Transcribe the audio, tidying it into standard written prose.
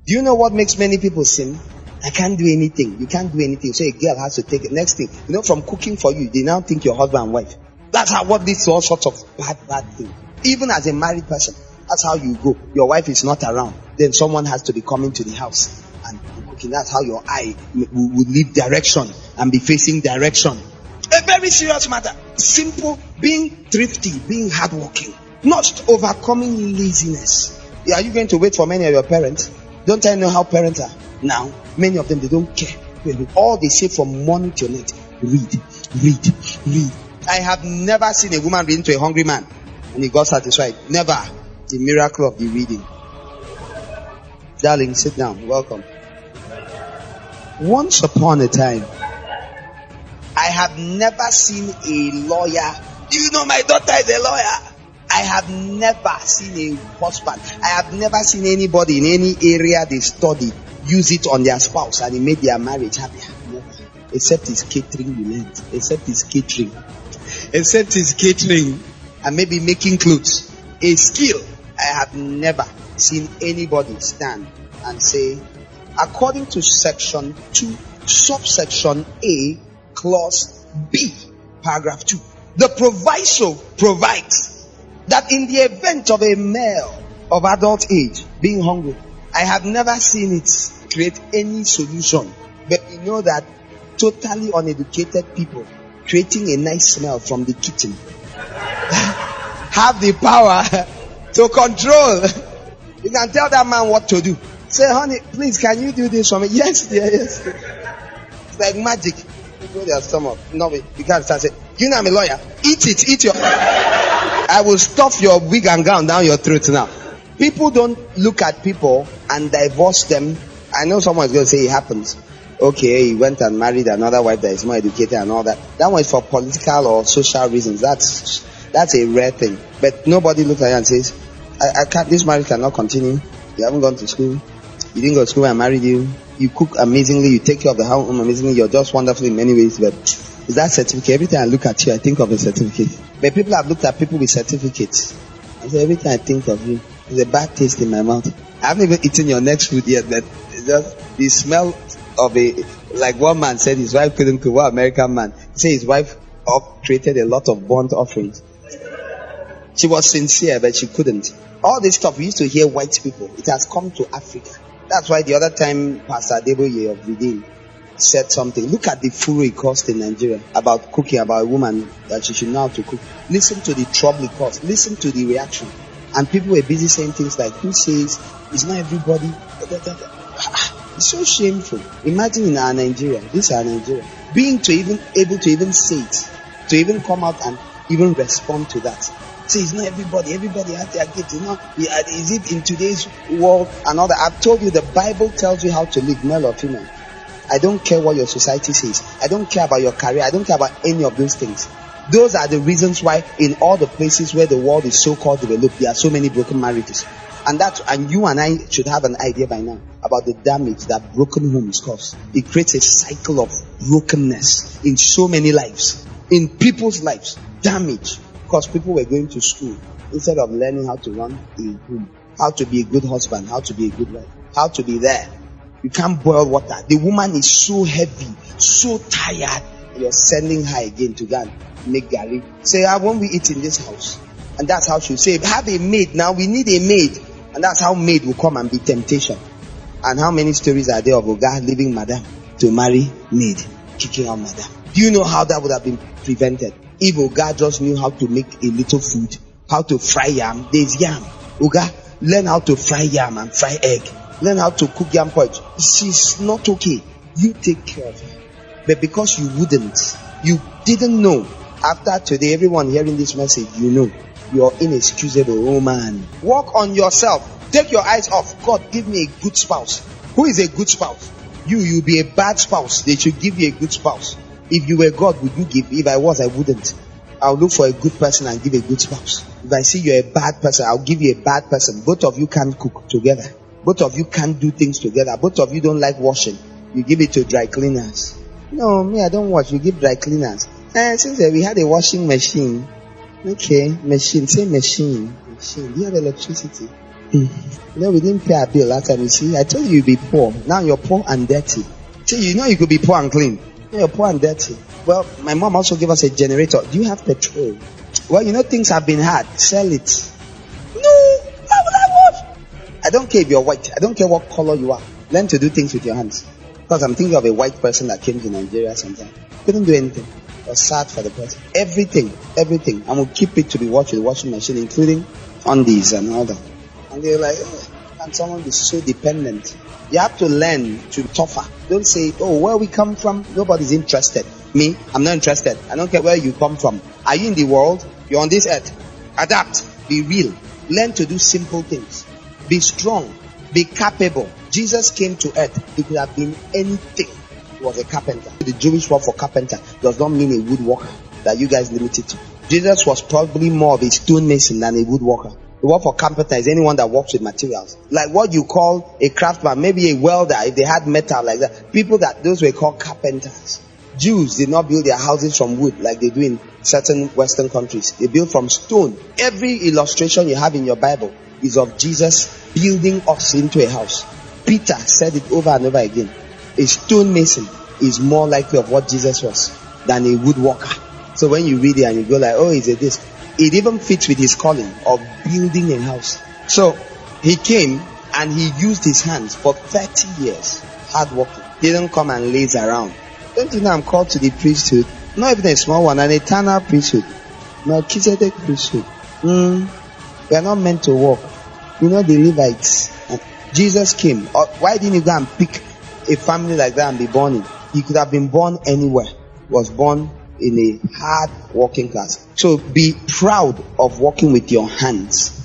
Do you know what makes many people sin? I can't do anything. You can't do anything. So a girl has to take it. Next thing, from cooking for you, they now think you're husband and wife. That's how what leads to all sorts of bad things. Even as a married person, that's how you go. Your wife is not around. Then someone has to be coming to the house and cooking. That's how your eye will leave direction and be facing direction. A very serious matter. Simple, being thrifty, being hardworking, not overcoming laziness. Are you going to wait for many of your parents? Don't I know how parents are now? Many of them, they don't care. All they say from morning till night, read. I have never seen a woman reading to a hungry man and he got satisfied. Never. The miracle of the reading. Darling, sit down. Welcome. Once upon a time, I have never seen a lawyer. Do you know my daughter is a lawyer? I have never seen a husband. I have never seen anybody in any area they study use it on their spouse and it made their marriage happier. Never. Except his catering, you learned. Except his catering and maybe making clothes. A skill. I have never seen anybody stand and say, according to section 2, subsection A, clause B, paragraph 2, the proviso provides that in the event of a male of adult age being hungry, I have never seen it create any solution. But you know that totally uneducated people creating a nice smell from the kitchen have the power to control. You can tell that man what to do. Say, honey, please, can you do this for me? Yes, dear, yes. It's like magic. You go their stomach. No, you can't start saying, you know I'm a lawyer. Eat your... I will stuff your wig and gown down your throat now. People don't look at people and divorce them. I know someone is going to say it happens. Okay, he went and married another wife that is more educated and all that. That one is for political or social reasons. That's a rare thing. But nobody looks at you and says, I can't, this marriage cannot continue. You haven't gone to school. You didn't go to school when I married you. You cook amazingly. You take care of the house amazingly. You're just wonderful in many ways. But is that certificate? Every time I look at you, I think of a certificate. But people have looked at people with certificates. I say, every time I think of you, there's a bad taste in my mouth. I haven't even eaten your next food yet, but it's just the smell of like one man said his wife couldn't cook. What American man? He said his wife created a lot of burnt offerings. She was sincere, but she couldn't. All this stuff we used to hear white people. It has come to Africa. That's why the other time Pastor Adeboye of Redeem said something. Look at the furor it caused in Nigeria about cooking, about a woman that she should know how to cook. Listen to the trouble it caused. Listen to the reaction. And people were busy saying things like, who says it's not everybody? It's so shameful. Imagine in our Nigeria, this is our Nigeria, being able to even say it, to even come out and even respond to that. Say it's not everybody. Everybody has their gifts. Is it in today's world and all that? I've told you the Bible tells you how to live, male or female. I don't care what your society says. I don't care about your career. I don't care about any of those things. Those are the reasons why in all the places where the world is so-called developed, there are so many broken marriages. And you and I should have an idea by now about the damage that broken homes cause. It creates a cycle of brokenness in so many lives, in people's lives. Damage. Because people were going to school instead of learning how to run a home, how to be a good husband, how to be a good wife, how to be there. You can't boil water. The woman is so heavy, so tired. You're sending her again to go and make garri. Say, won't we eat in this house? And that's how she'll say, have a maid. Now we need a maid. And that's how maid will come and be temptation. And how many stories are there of Oga leaving madam to marry maid, kicking out madam? Do you know how that would have been prevented? If Oga just knew how to make a little food, how to fry yam, there's yam. Oga, learn how to fry yam and fry egg. Learn how to cook yam porridge. She's not okay. You take care of her. But because you didn't know. After today, everyone hearing this message, you know. You're inexcusable, woman. Work on yourself. Take your eyes off. God, give me a good spouse. Who is a good spouse? You'll be a bad spouse. They should give you a good spouse. If you were God, would you give? If I was, I wouldn't. I'll look for a good person and give a good spouse. If I see you're a bad person, I'll give you a bad person. Both of you can't cook together. Both of you can't do things together. Both of you don't like washing. You give it to dry cleaners. No, me, I don't wash. You give dry cleaners. Since we had a washing machine. Okay, machine. Say machine. Machine. Do you have electricity? No, we didn't pay our bill last time. You see, I told you you'd be poor. Now you're poor and dirty. See, you know you could be poor and clean. Now you're poor and dirty. Well, my mom also gave us a generator. Do you have petrol? Well, you know things have been hard. Sell it. No, why would I wash? I don't care if you're white. I don't care what color you are. Learn to do things with your hands. Because I'm thinking of a white person that came to Nigeria sometime. Couldn't do anything. I was sad for the person. Everything. And we'll keep it to be washed with the washing machine, including undies and all that. And they're like, oh, can someone be so dependent? You have to learn to be tougher. Don't say, oh, where we come from, nobody's interested. Me, I'm not interested. I don't care where you come from. Are you in the world? You're on this earth. Adapt. Be real. Learn to do simple things. Be strong. Be capable. Jesus came to earth. He could have been anything. He was a carpenter. The Jewish word for carpenter does not mean a woodworker that you guys limit it to. Jesus was probably more of a stonemason than a woodworker. The word for carpenter is anyone that works with materials. Like what you call a craftsman, maybe a welder, if they had metal like that. Those were called carpenters. Jews did not build their houses from wood like they do in certain Western countries. They built from stone. Every illustration you have in your Bible is of Jesus building us into a house. Peter said it over and over again. A stonemason is more likely of what Jesus was than a woodworker. So when you read it and you go like, oh, is it this? It even fits with his calling of building a house. So he came and he used his hands for 30 years. Hard working. He didn't come and laze around. Don't you know I'm called to the priesthood? Not even a small one, an eternal priesthood. Melchizedek priesthood. We are not meant to walk. You know the Levites. Jesus came. Why didn't he go and pick a family like that and be born in? He could have been born anywhere. He was born in a hard working class. So be proud of working with your hands.